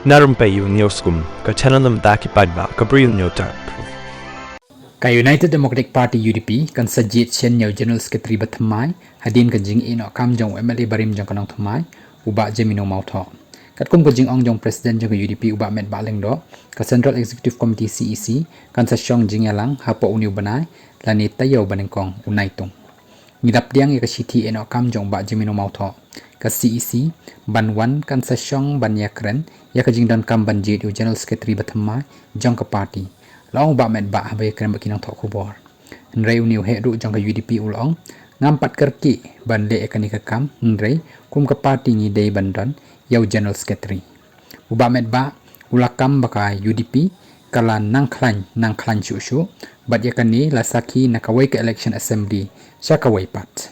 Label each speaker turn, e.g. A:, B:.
A: Na Rympei U Hynñiewtrep ki paidbah Bri U Hynñiewtrep.
B: United Democratic Party UDP kan jied shen General Secretary bathamai hadin kan jing ino kam jong MLA barim jong kanang thumai uba jemino mautho katkum ko jing ong jong president jong UDP uba Metbah lengdo ka Central Executive Committee CEC kan sa syong jing yalang hapo uniu banai lani tayo banengkong unaitung ngidap diang ka city ino kam jong ba jemino mautho ka CEC banwan kan sa syong banyakren ya ka jing don kam ban jied General Secretary bathamai jong ka party long Bah Metbah habai kren bakinang thok khubor nrei uniu he ru jong ka UDP ulong ngampat kerki ban le ekani ka kam nrei kum ka party ni dei bandon yau General Secretary Bah Metbah ulakam baka UDP kala nang khlaiñ shu bat yakani la saki na kawei ka election assembly sa kawei pat